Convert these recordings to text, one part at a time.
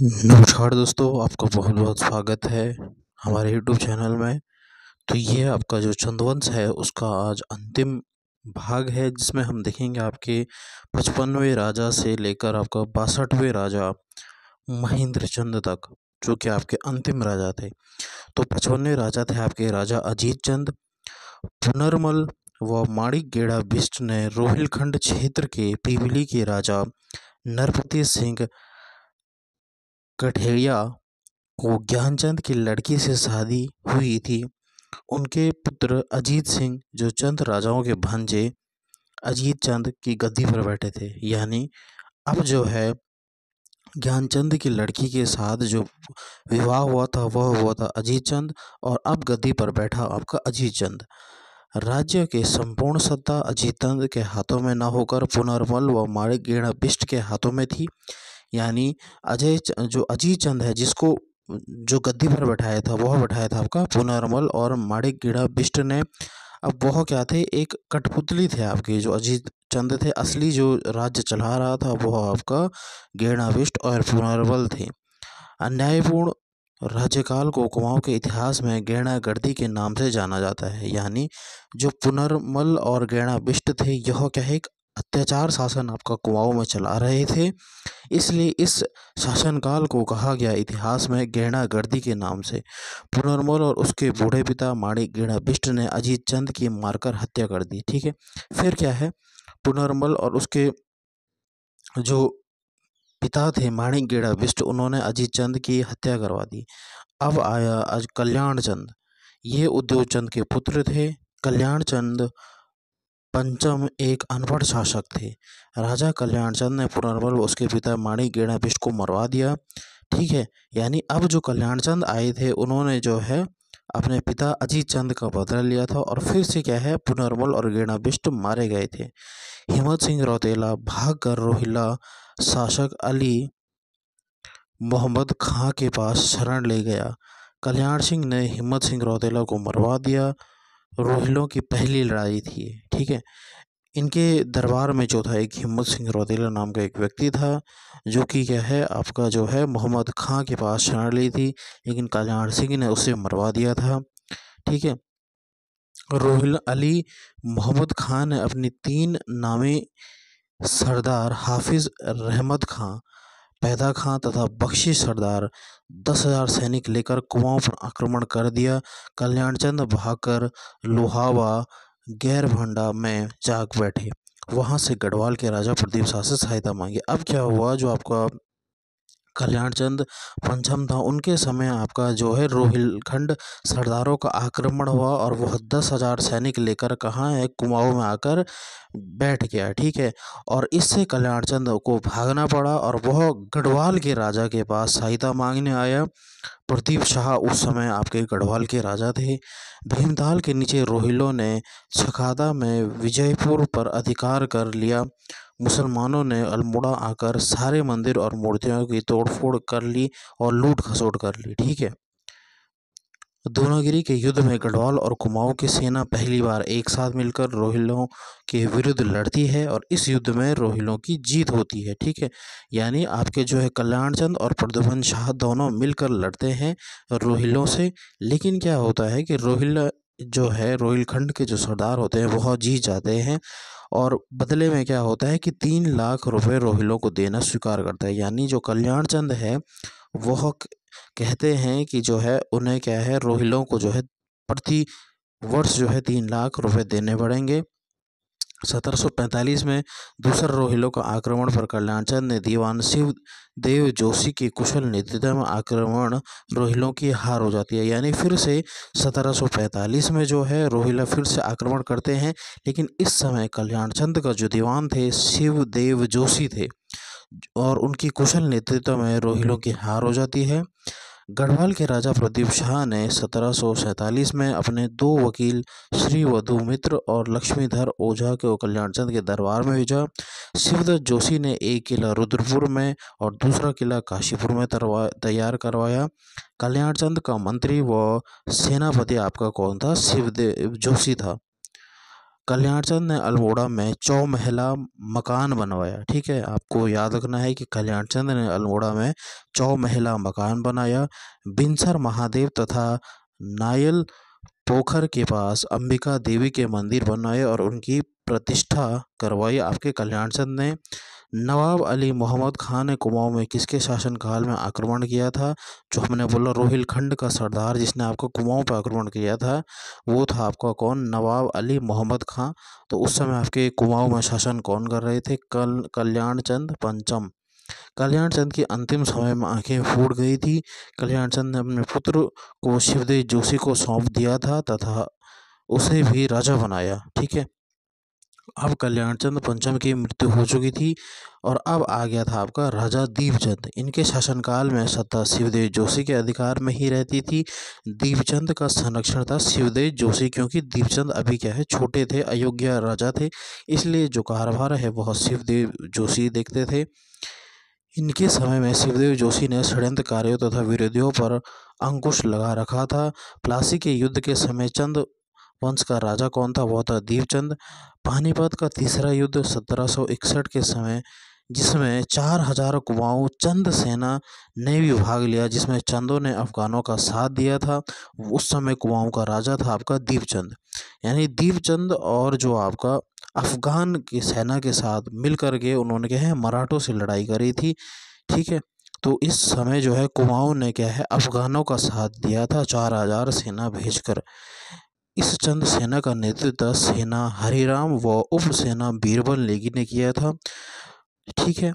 नमस्कार दोस्तों, आपका बहुत बहुत स्वागत है हमारे यूट्यूब चैनल में। तो ये आपका जो चंदवंश है उसका आज अंतिम भाग है, जिसमें हम देखेंगे आपके 55वें राजा से लेकर आपका 62वें राजा महेंद्र चंद तक, जो कि आपके अंतिम राजा थे। तो 55वें राजा थे आपके राजा अजीत चंद। पुनर्मल व माणिकगेड़ा बिष्ट ने रोहिलखंड क्षेत्र के पीपली के राजा नरपति सिंह कठेरिया को ज्ञानचंद की लड़की से शादी हुई थी। उनके पुत्र अजीत सिंह, जो चंद राजाओं के भांजे अजीत चंद की गद्दी पर बैठे थे, यानी अब जो है ज्ञानचंद की लड़की के साथ जो विवाह हुआ था वह हुआ था अजीत चंद, और अब गद्दी पर बैठा आपका अजीत चंद। राज्य के संपूर्ण सत्ता अजीत चंद के हाथों में न होकर पुनर्मल व माणिकगेड़ा बिष्ट के हाथों में थी। यानी जो अजीत चंद है, जिसको जो गद्दी पर बैठाया था आपका पुनर्मल और माणिकगेड़ा बिष्ट ने। अब वह क्या थे, एक कठपुतली थे आपके। जो अजीत चंद थे, असली जो राज्य चला रहा था वह आपका गेड़ा बिष्ट और पुनर्मल थे। अन्यायपूर्ण राज्यकाल को कुमाऊं के इतिहास में गैणा गर्दी के नाम से जाना जाता है। यानी जो पुनर्मल और गैणा बिष्ट थे, यह क्या है, एक अत्याचार शासन आपका कुमाऊं में चला रहे थे। इसलिए इस शासनकाल को कहा गया इतिहास में गैणा गर्दी के नाम से। पुनर्मल और उसके बूढ़े पिता माणिकगेड़ा बिष्ट ने अजीत चंद की मारकर हत्या कर दी। ठीक है, फिर क्या है, पुनर्मल और उसके जो पिता थे माणिकगेड़ा बिष्ट, उन्होंने अजीत चंद की हत्या करवा दी। अब आया आज कल्याण चंद। ये उद्योग चंद के पुत्र थे। कल्याण चंद पंचम एक अनपढ़ शासक थे। राजा कल्याण चंद ने पुनर्मल व उसके पिता माणिकगेड़ा बिष्ट को मरवा दिया। ठीक है, यानी अब जो कल्याण चंद आए थे, उन्होंने जो है अपने पिता अजीत चंद का बदला लिया था, और फिर से क्या है, पुनर्मल और गेड़ा बिष्ट मारे गए थे। हिम्मत सिंह रौतेला भागकर रोहिला शासक अली मोहम्मद खां के पास शरण ले गया। कल्याण सिंह ने हिम्मत सिंह रौतेला को मरवा दिया। रोहिलों की पहली लड़ाई थी। ठीक है, इनके दरबार में जो था, एक हिम्मत सिंह रौतेला नाम का एक व्यक्ति था, जो कि क्या है आपका जो है मोहम्मद खां के पास शरण ली थी, लेकिन कल्याण सिंह ने उसे मरवा दिया था। ठीक है, रोहिल अली मोहम्मद खान ने अपनी 3 नामी सरदार हाफिज रहमत खां, पैदा खां तथा बख्शी सरदार 10,000 सैनिक लेकर कुमाऊं पर आक्रमण कर दिया। कल्याणचंद भागकर लोहावा गैरभंडा में जाग बैठे। वहां से गढ़वाल के राजा प्रदीप शाह से सहायता मांगी। अब क्या हुआ, जो आपका कल्याणचंद पंचम था, उनके समय आपका जो है रोहिलखंड सरदारों का आक्रमण हुआ, और वह 10,000 सैनिक लेकर कहाँ है, कुमाऊं में आकर बैठ गया। ठीक है, और इससे कल्याणचंद को भागना पड़ा, और वह गढ़वाल के राजा के पास सहायता मांगने आया। प्रदीप शाह उस समय आपके गढ़वाल के राजा थे। भीमताल के नीचे रोहिलों ने छकादा में विजयपुर पर अधिकार कर लिया। मुसलमानों ने अल्मोड़ा आकर सारे मंदिर और मूर्तियों की तोड़फोड़ कर ली और लूट खसोट कर ली। ठीक है, द्रोणागिरी के युद्ध में गढ़वाल और कुमाऊं की सेना पहली बार एक साथ मिलकर रोहिलों के विरुद्ध लड़ती है, और इस युद्ध में रोहिलों की जीत होती है। ठीक है, यानी आपके जो है कल्याणचंद और प्रद्युम्न शाह दोनों मिलकर लड़ते हैं रोहिलों से। लेकिन क्या होता है कि रोहिल जो है, रोहिलखंड के जो सरदार होते हैं वह जीत जाते हैं, और बदले में क्या होता है कि 3 लाख रुपए रोहिलों को देना स्वीकार करता है। यानी जो कल्याणचंद है, वह कहते हैं कि जो है उन्हें क्या है, रोहिलों को जो है प्रति वर्ष जो है 3 लाख रुपए देने पड़ेंगे। 1745 में दूसरा रोहिलों का आक्रमण पर कल्याणचंद ने दीवान शिव देव जोशी के कुशल नेतृत्व में आक्रमण रोहिलों की हार हो जाती है। यानी फिर से 1745 में जो है रोहिला फिर से आक्रमण करते हैं, लेकिन इस समय कल्याणचंद का जो दीवान थे शिव देव जोशी थे, और उनकी कुशल नेतृत्व में रोहिलों की हार हो जाती है। गढ़वाल के राजा प्रदीप शाह ने 1747 में अपने 2 वकील श्री वधुमित्र और लक्ष्मीधर ओझा को कल्याणचंद के दरबार में भेजा। शिवदत्त जोशी ने एक किला रुद्रपुर में और दूसरा किला काशीपुर में तैयार करवाया। कल्याणचंद का मंत्री व सेनापति आपका कौन था, शिवदेव जोशी था। कल्याणचंद ने अल्मोड़ा में चौमहला मकान बनवाया। ठीक है, आपको याद रखना है कि कल्याणचंद ने अल्मोड़ा में चौमहला मकान बनाया। बिनसर महादेव तथा नायल पोखर के पास अंबिका देवी के मंदिर बनवाए और उनकी प्रतिष्ठा करवाई आपके कल्याणचंद ने। नवाब अली मोहम्मद खान ने कुमाऊं में किसके शासनकाल में आक्रमण किया था? जो हमने बोला रोहिलखंड का सरदार जिसने आपको कुमाऊं पर आक्रमण किया था, वो था आपका कौन? नवाब अली मोहम्मद खान। तो उस समय आपके कुमाऊं में शासन कौन कर रहे थे? कल्याणचंद पंचम। कल्याणचंद की अंतिम समय में आंखें फूट गई थी। कल्याणचंद ने अपने पुत्र को शिवदेव जोशी को सौंप दिया था तथा उसे भी राजा बनाया। ठीक है, अब कल्याणचंद पंचम की मृत्यु हो चुकी थी और अब आ गया था आपका राजा दीपचंद। इनके शासनकाल में सत्ता शिवदेव जोशी के अधिकार में ही रहती थी। दीपचंद का संरक्षण था शिवदेव जोशी, क्योंकि दीपचंद अभी क्या है, छोटे थे, अयोग्य राजा थे, इसलिए जो कारभार है वह शिवदेव जोशी देखते थे। इनके समय में शिवदेव जोशी ने षड्यंत्रकारियों तथा विरोधियों पर अंकुश लगा रखा था। प्लासी के युद्ध के समय चंद वंश का राजा कौन था? वह था दीपचंद। पानीपत का तीसरा युद्ध 1761 के समय, जिसमें 4000 कुमाऊं चंद सेना ने भी भाग लिया, जिसमें चंदों ने अफगानों का साथ दिया था। उस समय कुमाऊं का राजा था आपका दीपचंद। यानी दीपचंद और जो आपका अफगान की सेना के साथ मिलकर के उन्होंने क्या है, मराठों से लड़ाई करी थी। ठीक है, तो इस समय जो है कुमाऊं ने क्या है, अफगानों का साथ दिया था 4000 सेना भेजकर। इस चंद सेना का नेतृत्व सेना हरिराम व उप सेना बीरबल नेगी ने किया था। ठीक है,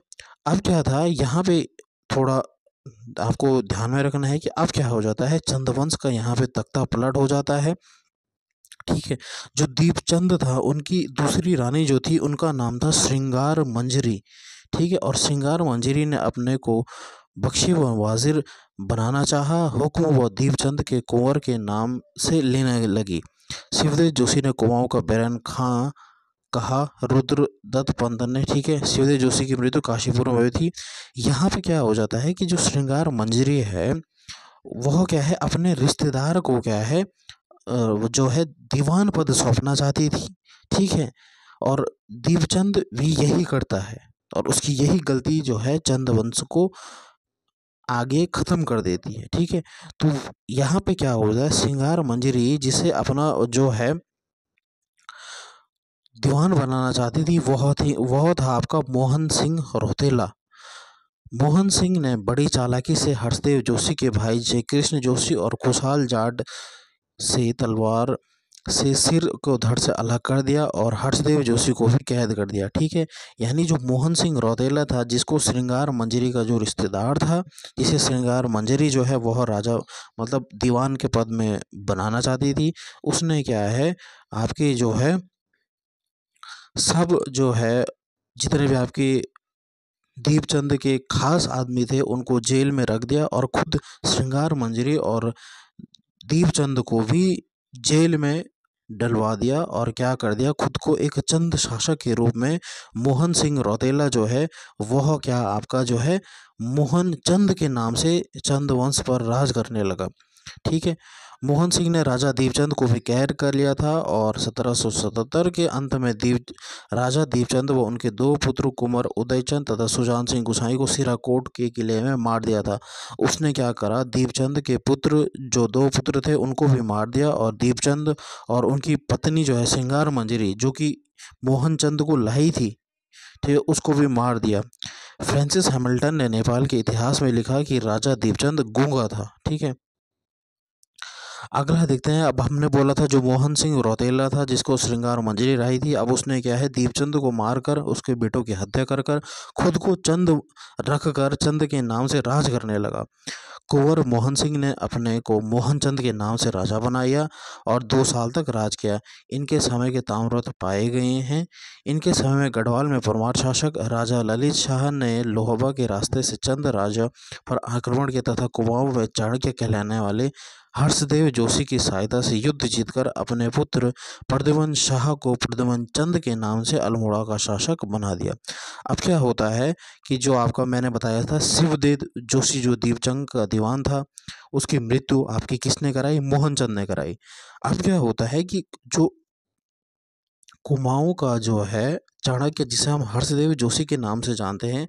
अब क्या था यहाँ पे थोड़ा आपको ध्यान में रखना है कि अब क्या हो जाता है, चंदवंश का यहाँ पे तख्ता पलट हो जाता है। ठीक है, जो दीपचंद था उनकी दूसरी रानी जो थी उनका नाम था श्रृंगार मंजरी। ठीक है, और श्रृंगार मंजरी ने अपने को बख्शी व वाजिर बनाना चाहा। हुक्म व दीपचंद के कुंवर के नाम से लेने लगी। शिवदेव जोशी ने कुमाऊं का बैरन खां कहा रुद्रदत्त पंत ने। ठीक है, शिवदेव जोशी की मृत्यु काशीपुर में हुई थी। यहाँ पे क्या हो जाता है कि जो श्रृंगार मंजरी है वह क्या है, अपने रिश्तेदार को क्या है, जो है दीवान पद सौंपना चाहती थी। ठीक है, और दीपचंद भी यही करता है और उसकी यही गलती जो है चंदवंश को आगे खत्म कर देती है। ठीक है, तो यहाँ पे क्या हो जाए, श्रृंगार मंजरी जिसे अपना जो है दीवान बनाना चाहती थी वह था आपका मोहन सिंह रौतेला। मोहन सिंह ने बड़ी चालाकी से हर्षदेव जोशी के भाई जय कृष्ण जोशी और खुशहाल जाट से तलवार से सिर को धड़ से अलग कर दिया और हर्षदेव जोशी को भी कैद कर दिया। ठीक है, यानी जो मोहन सिंह रौतेला था, जिसको श्रृंगार मंजरी का जो रिश्तेदार था, जिसे श्रृंगार मंजरी जो है वह राजा मतलब दीवान के पद में बनाना चाहती थी, उसने क्या है आपके जो है सब जो है जितने भी आपके दीपचंद के खास आदमी थे उनको जेल में रख दिया और खुद श्रृंगार मंजरी और दीपचंद को भी जेल में डलवा दिया और क्या कर दिया, खुद को एक चंद शासक के रूप में मोहन सिंह रौतेला जो है वह क्या आपका जो है मोहन चंद के नाम से चंद वंश पर राज करने लगा। ठीक है, मोहन सिंह ने राजा दीपचंद को भी कैद कर लिया था और 1777 के अंत में राजा दीपचंद व उनके दो पुत्र कुंवर उदयचंद तथा सुजान सिंह गुसाई को सिराकोट के किले में मार दिया था। उसने क्या करा, दीपचंद के पुत्र जो दो पुत्र थे उनको भी मार दिया और दीपचंद और उनकी पत्नी जो है श्रृंगार मंजरी जो कि मोहन चंद को लाई थी, ठीक है, उसको भी मार दिया। फ्रांसिस हैमिल्टन ने नेपाल के इतिहास में लिखा कि राजा दीपचंद गूंगा था। ठीक है, अगला देखते हैं। अब हमने बोला था जो मोहन सिंह रौतेला था जिसको श्रृंगार मंजरी राही थी, अब उसने क्या है दीपचंद को मारकर उसके बेटों की हत्या कर खुद को चंद रखकर चंद के नाम से राज करने लगा। कुंवर मोहन सिंह ने अपने को मोहन चंद के नाम से राजा बनाया और 2 साल तक राज किया। इनके समय के ताम्रपत्र पाए गए हैं। इनके समय में गढ़वाल में परमार शासक राजा ललित शाह ने लोहबा के रास्ते से चंद राजा पर आक्रमण किया तथा कुमाऊं व चाणक्य कहलाने वाले हर्षदेव जोशी की सहायता से युद्ध जीतकर अपने पुत्र प्रद्युम्न शाह को प्रद्युम्न चंद के नाम से अल्मोड़ा का शासक बना दिया। अब क्या होता है कि जो आपका मैंने बताया था शिवदेव जोशी जो दीपचंद का दीवान था उसकी मृत्यु आपकी किसने कराई, मोहनचंद ने कराई। अब क्या होता है कि जो कुमाऊं का जो है चाणक्य, जिसे हम हर्षदेव जोशी के नाम से जानते हैं,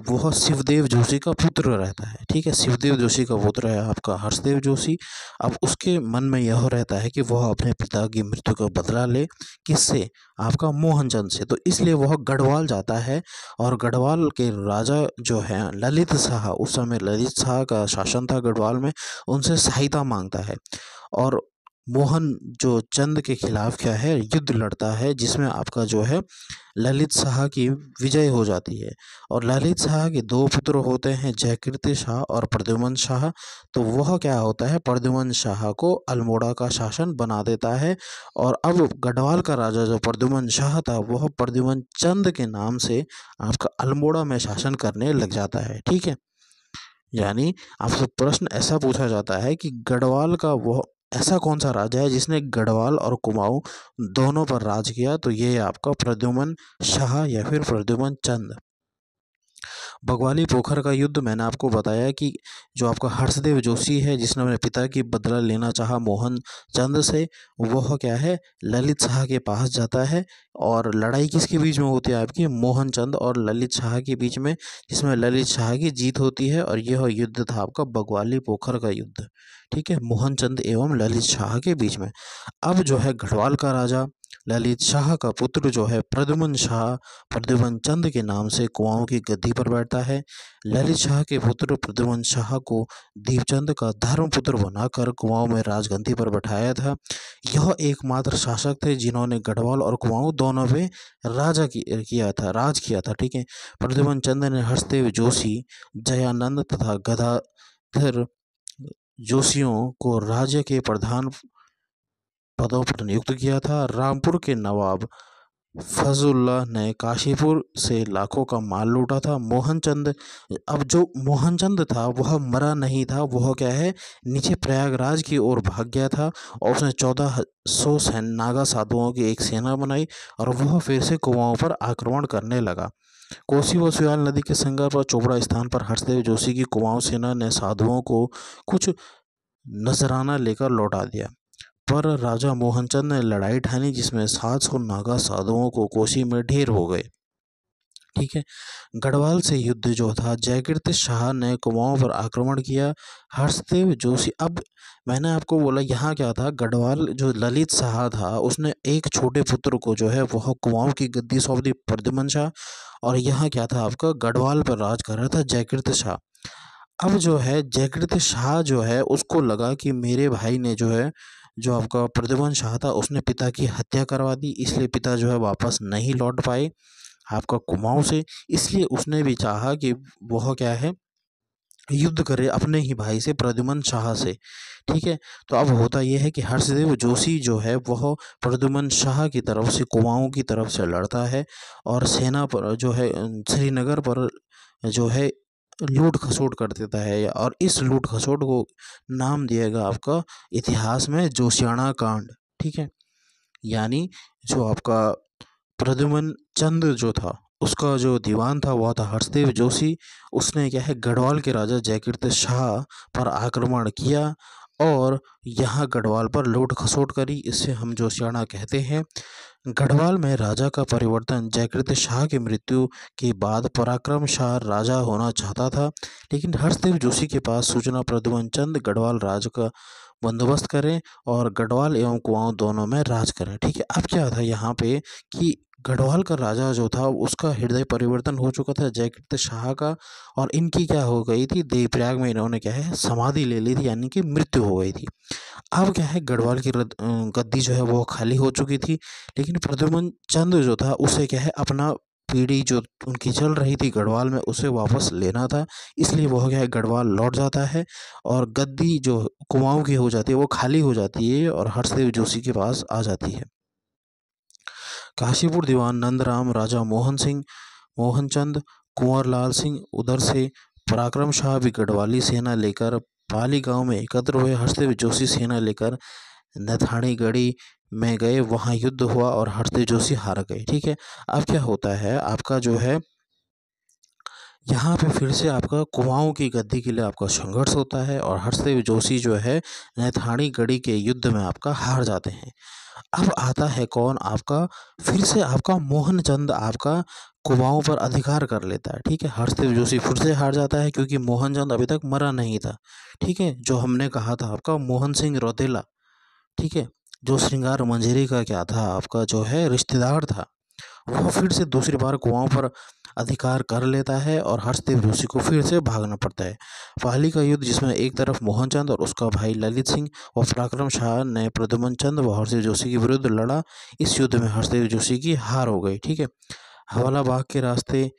वह शिवदेव जोशी का पुत्र रहता है। ठीक है, शिवदेव जोशी का पुत्र है आपका हर्षदेव जोशी। अब उसके मन में यह रहता है कि वह अपने पिता की मृत्यु का बदला ले। किससे? आपका मोहनचंद से। तो इसलिए वह गढ़वाल जाता है और गढ़वाल के राजा जो है ललित शाह, उस समय ललित शाह का शासन था गढ़वाल में, उनसे सहायता मांगता है और मोहन जो चंद के खिलाफ क्या है युद्ध लड़ता है, जिसमें आपका जो है ललित शाह की विजय हो जाती है। और ललित शाह के दो पुत्र होते हैं, जयकीर्ति शाह और प्रद्युमन शाह। तो वह क्या होता है, प्रद्युमन शाह को अल्मोड़ा का शासन बना देता है। और अब गढ़वाल का राजा जो प्रद्युमन शाह था, वह प्रद्युमन चंद के नाम से आपका अल्मोड़ा में शासन करने लग जाता है। ठीक है, यानी आपसे प्रश्न ऐसा पूछा जाता है कि गढ़वाल का वह ऐसा कौन सा राजा है जिसने गढ़वाल और कुमाऊं दोनों पर राज किया? तो ये आपका प्रद्युमन शाह या फिर प्रद्युमन चंद। बगवाली पोखर का युद्ध मैंने आपको बताया कि जो आपका हर्षदेव जोशी है, जिसने अपने पिता की बदला लेना चाहा मोहन चंद से, वह क्या है ललित शाह के पास जाता है। और लड़ाई किसके बीच में होती है? आपकी मोहन चंद और ललित शाह के बीच में, जिसमें ललित शाह की जीत होती है। और यह युद्ध था आपका बगवाली पोखर का युद्ध। ठीक है, मोहन चंद एवं ललित शाह के बीच में। अब जो है गढ़वाल का राजा ललित शाह का पुत्र जो है प्रद्युमन शाह, प्रद्युमन चंद के नाम से कुमाऊं की गद्दी पर बैठता है। ललित शाह के पुत्र प्रद्युमन शाह को दीपचंद का धर्मपुत्र बनाकर कुमाऊं में राजगद्दी पर बैठाया था। यह एकमात्र शासक थे जिन्होंने गढ़वाल और कुमाऊं दोनों पे राज किया था। ठीक है, प्रद्युमन चंद ने हर्षदेव जोशी, जयानंद तथा गदाधर जोशियों को राज्य के प्रधान पदों पर नियुक्त किया था। रामपुर के नवाब फजलुल्लाह ने काशीपुर से लाखों का माल लूटा था। मोहनचंद, अब जो मोहनचंद था वह मरा नहीं था, वह क्या है नीचे प्रयागराज की ओर भाग गया था। और उसने 1400 नागा साधुओं की एक सेना बनाई और वह फिर से कुमाऊं पर आक्रमण करने लगा। कोसी व सुयाल नदी के संगम पर चोपड़ा स्थान पर हर्षदेव जोशी की कुमाऊं सेना ने साधुओं को कुछ नजराना लेकर लौटा दिया। पर राजा मोहनचंद ने लड़ाई ठानी, जिसमें 700 नागा साधुओं को कोसी में ढेर हो गए। ठीक है, गढ़वाल से युद्ध जो था, जयकीर्ति शाह ने कुमाऊं पर आक्रमण किया। हर्षदेव जोशी, अब मैंने आपको बोला यहाँ क्या था, गढ़वाल जो ललित शाह था उसने एक छोटे पुत्र को जो है वह कुमाऊं की गद्दी सौंप दी, प्रद्युमन शाह। और यहाँ क्या था आपका, गढ़वाल पर राज कर रहा था जयकीर्ति शाह। अब जो है जयकीर्ति शाह जो है उसको लगा कि मेरे भाई ने जो है, जो आपका प्रद्युमन शाह था, उसने पिता की हत्या करवा दी, इसलिए पिता जो है वापस नहीं लौट पाए आपका कुमाऊं से। इसलिए उसने भी चाहा कि वह क्या है युद्ध करे अपने ही भाई से, प्रद्युमन शाह से। ठीक है, तो अब होता यह है कि हर्षदेव जोशी जो है वह प्रद्युमन शाह की तरफ से कुमाऊं की तरफ से लड़ता है और सेना पर जो है श्रीनगर पर जो है लूट खसोट कर देता है। और इस लूट खसोट को नाम दिएगा आपका इतिहास में जोशियाणा कांड। ठीक है, यानी जो आपका प्रद्युमन चंद जो था उसका जो दीवान था वह था हर्षदेव जोशी। उसने क्या है गढ़वाल के राजा जयकीर्ति शाह पर आक्रमण किया और यहाँ गढ़वाल पर लूट खसोट करी, इसे हम जोशियाणा कहते हैं। गढ़वाल में राजा का परिवर्तन जयकीर्ति शाह की मृत्यु के बाद पराक्रम शाह राजा होना चाहता था, लेकिन हर्षदेव जोशी के पास सूचना प्रद्युमन चंद गढ़वाल राज का बंदोबस्त करें और गढ़वाल एवं कुमाऊं दोनों में राज करें। ठीक है, अब क्या था यहाँ पे कि गढ़वाल का राजा जो था उसका हृदय परिवर्तन हो चुका था जयकीर्ति शाह का, और इनकी क्या हो गई थी, देवप्रयाग में इन्होंने क्या है समाधि ले ली थी, यानी कि मृत्यु हो गई थी। अब क्या है गढ़वाल की गद्दी जो है वो खाली हो चुकी थी, लेकिन प्रद्युमन चंद जो था उसे क्या है अपना पीढ़ी जो उनकी चल रही थी गढ़वाल में उसे वापस लेना था। इसलिए वह क्या है गढ़वाल लौट जाता है और गद्दी जो कुमाऊं की हो जाती है वो खाली हो जाती है और हर्षदेव जोशी के पास आ जाती है। काशीपुर दीवान नंदराम, राजा मोहन सिंह, मोहनचंद, कुंवर लाल सिंह, उधर से पराक्रम शाह भी गढ़वाली सेना लेकर पाली गांव में एकत्र हुए। हर्षदेव जोशी सेना लेकर नथानी गढ़ी में गए, वहां युद्ध हुआ और हर्षदेव जोशी हार गए। ठीक है, अब क्या होता है आपका जो है यहाँ पे फिर से आपका कुमाऊं की गद्दी के लिए आपका संघर्ष होता है और हर्षदेव जोशी जो है नैथानी गढ़ी के युद्ध में आपका हार जाते हैं। अब आता है कौन आपका, फिर से आपका मोहनचंद आपका कुमाऊं पर अधिकार कर लेता है। ठीक है, हर्षदेव जोशी फिर से हार जाता है क्योंकि मोहनचंद अभी तक मरा नहीं था। ठीक है, जो हमने कहा था आपका मोहन सिंह रौतेला, ठीक है, जो श्रृंगार मंजरी का क्या था आपका जो है रिश्तेदार था, वह फिर से दूसरी बार कुआं पर अधिकार कर लेता है और हर्षदेव जोशी को फिर से भागना पड़ता है। पाली का युद्ध जिसमें एक तरफ मोहनचंद और उसका भाई ललित सिंह और पराक्रम शाह ने प्रद्युमन चंद व हर्षदेव जोशी के विरुद्ध लड़ा। इस युद्ध में हर्षदेव जोशी की हार हो गई। ठीक है, हवाला बाग के रास्ते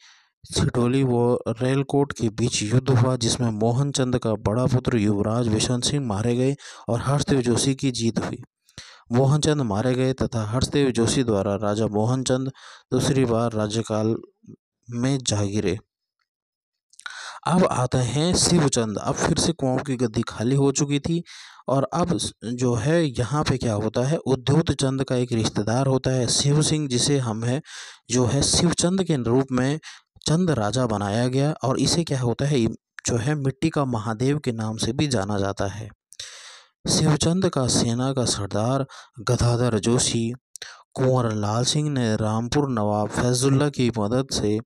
छिटोली व रेलकोट के बीच युद्ध हुआ जिसमें मोहनचंद का बड़ा पुत्र युवराज विशन सिंह मारे गए और हर्षदेव जोशी की जीत हुई। मोहनचंद मारे गए तथा हर्षदेव जोशी द्वारा राजा मोहनचंद दूसरी बार राज्यकाल में जागीरे। अब आते हैं शिवचंद। अब फिर से कुआं की गद्दी खाली हो चुकी थी और अब जो है यहाँ पे क्या होता है, उद्योत चंद का एक रिश्तेदार होता है शिव सिंह, जिसे हम है जो है शिवचंद के रूप में चंद राजा बनाया गया और इसे क्या होता है जो है मिट्टी का महादेव के नाम से भी जाना जाता है। शिवचंद का सेना का सरदार गदाधर जोशी कुंवर लाल सिंह ने रामपुर नवाब फैजुल्ला की मदद से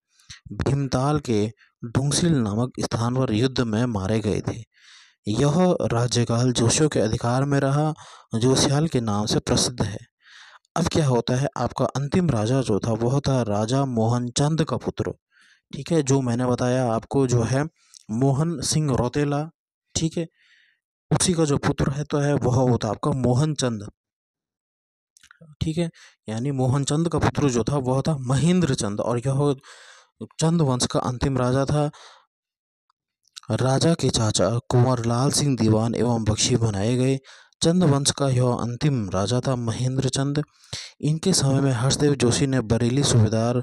भीमताल के ढूंगसिल नामक स्थान पर युद्ध में मारे गए थे। यह राज्यकाल जोशियों के अधिकार में रहा, जोशियाल के नाम से प्रसिद्ध है। अब क्या होता है, आपका अंतिम राजा जो था वह था राजा मोहनचंद का पुत्र। ठीक है, जो मैंने बताया आपको जो है मोहन सिंह रौतेला, ठीक है, उसी का जो पुत्र है तो है वह होता आपका मोहनचंद। ठीक है, यानी मोहनचंद का पुत्र जो था वह था महेंद्र चंद और यह चंद वंश का अंतिम राजा था। राजा के चाचा कुंवर लाल सिंह दीवान एवं बख्शी बनाए गए। चंद वंश का यह अंतिम राजा था महेंद्र चंद। इनके समय में हर्षदेव जोशी ने बरेली सूबेदार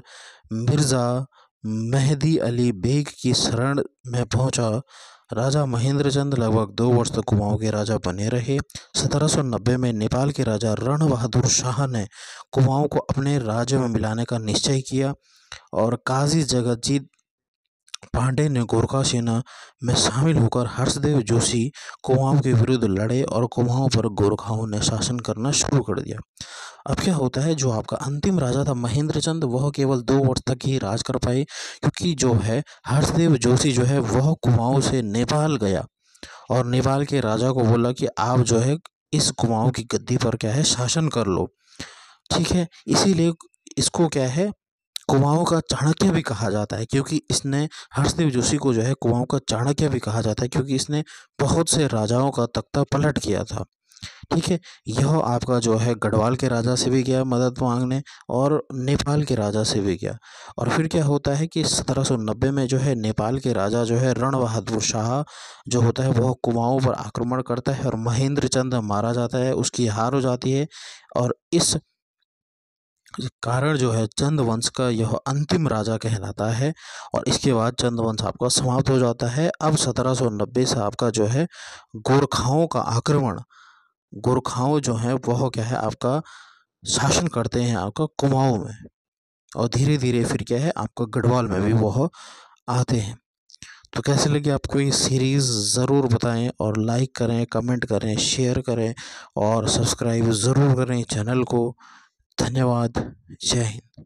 मिर्जा मेहदी अली बेग की शरण में पहुंचा। राजा महेंद्र चंद लगभग 2 वर्ष तक कुमाऊं के राजा बने रहे। 1790 में नेपाल के राजा रण बहादुर शाह ने कुमाऊं को अपने राज्य में मिलाने का निश्चय किया और काजी जगतजीत पांडे ने गोरखा सेना में शामिल होकर हर्षदेव जोशी कुमाऊं के विरुद्ध लड़े और कुमाऊं पर गोरखाओं ने शासन करना शुरू कर दिया। अब क्या होता है, जो आपका अंतिम राजा था महेंद्र चंद वह केवल 2 वर्ष तक ही राज कर पाए क्योंकि जो है हर्षदेव जोशी जो है वह कुमाऊं से नेपाल गया और नेपाल के राजा को बोला कि आप जो है इस कुमाऊं की गद्दी पर क्या है शासन कर लो। ठीक है, इसीलिए इसको क्या है कुमाऊं का चाणक्य भी कहा जाता है क्योंकि इसने हर्षदेव जोशी को जो है कुमाऊं का चाणक्य भी कहा जाता है क्योंकि इसने बहुत से राजाओं का तख्ता पलट किया था। ठीक है, यह आपका जो है गढ़वाल के राजा से भी गया मदद मांगने और नेपाल के राजा से भी गया। और फिर क्या होता है कि 1790 में जो है नेपाल के राजा जो है रण बहादुर शाह जो होता है वह कुमाऊं पर आक्रमण करता है और महेंद्र चंद मारा जाता है, उसकी हार हो जाती है और इस कारण जो है चंद वंश का यह अंतिम राजा कहलाता है और इसके बाद चंद वंश आपका समाप्त हो जाता है। अब 1790 से आपका जो है गोरखाओं का आक्रमण, गोरखाओं जो है वह क्या है आपका शासन करते हैं आपका कुमाऊं में और धीरे धीरे फिर क्या है आपका गढ़वाल में भी वह आते हैं। तो कैसे लगी आपको ये सीरीज़ ज़रूर बताएं और लाइक करें, कमेंट करें, शेयर करें और सब्सक्राइब ज़रूर करें चैनल को। धन्यवाद। जय हिंद।